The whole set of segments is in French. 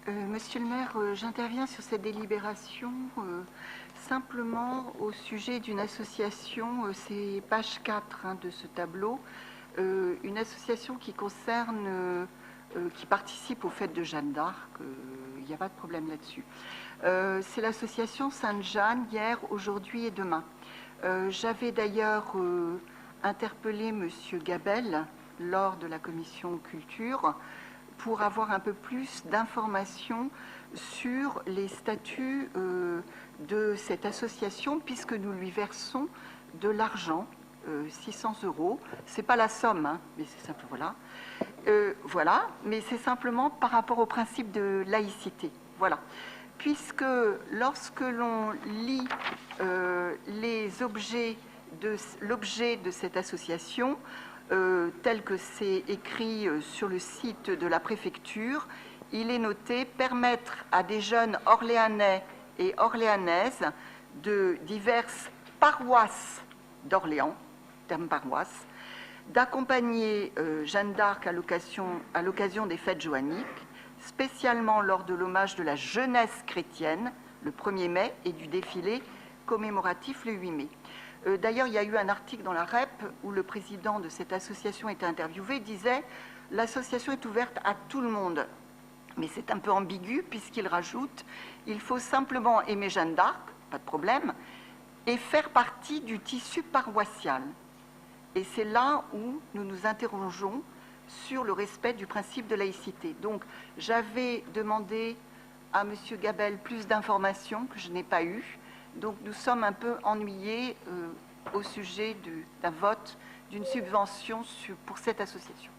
Monsieur le maire, j'interviens sur cette délibération simplement au sujet d'une association, c'est page 4 de ce tableau, une association qui concerne, qui participe aux fêtes de Jeanne d'Arc, il n'y a pas de problème là-dessus. C'est l'association Sainte-Jeanne, hier, aujourd'hui et demain. J'avais d'ailleurs interpellé Monsieur Gabel lors de la commission culture pour avoir un peu plus d'informations sur les statuts de cette association, puisque nous lui versons de l'argent, 600 €. C'est pas la somme, mais c'est simple, voilà. Voilà, mais c'est simplement par rapport au principe de laïcité. Voilà. Puisque lorsque l'on lit l'objet de cette association, tel que c'est écrit sur le site de la préfecture, il est noté « Permettre à des jeunes Orléanais et Orléanaises de diverses paroisses d'Orléans, terme paroisse, d'accompagner Jeanne d'Arc à l'occasion des fêtes joanniques, spécialement lors de l'hommage de la jeunesse chrétienne, le 1er mai, et du défilé commémoratif le 8 mai. D'ailleurs, il y a eu un article dans la REP où le président de cette association était interviewé, disait « L'association est ouverte à tout le monde ». Mais c'est un peu ambigu puisqu'il rajoute « Il faut simplement aimer Jeanne d'Arc, pas de problème, et faire partie du tissu paroissial ». Et c'est là où nous nous interrogeons sur le respect du principe de laïcité. Donc, j'avais demandé à M. Gabel plus d'informations que je n'ai pas eues. Donc, nous sommes un peu ennuyés au sujet d'un vote d'une subvention pour cette association.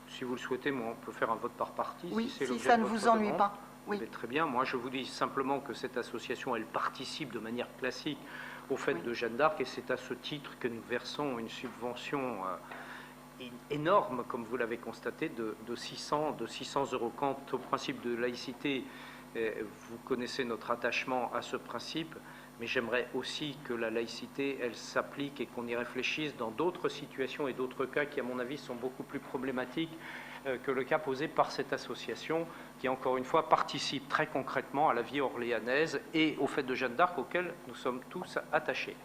Si vous le souhaitez, moi, on peut faire un vote par partie. Oui, si ça ne vous ennuie pas. Oui. Très bien. Moi, je vous dis simplement que cette association, elle participe de manière classique aux fêtes de Jeanne d'Arc, et c'est à ce titre que nous versons une subvention énorme, comme vous l'avez constaté, de 600 €. Quant au principe de laïcité, vous connaissez notre attachement à ce principe, mais j'aimerais aussi que la laïcité, elle s'applique et qu'on y réfléchisse dans d'autres situations et d'autres cas qui, à mon avis, sont beaucoup plus problématiques que le cas posé par cette association qui, encore une fois, participe très concrètement à la vie orléanaise et aux fêtes de Jeanne d'Arc auxquelles nous sommes tous attachés.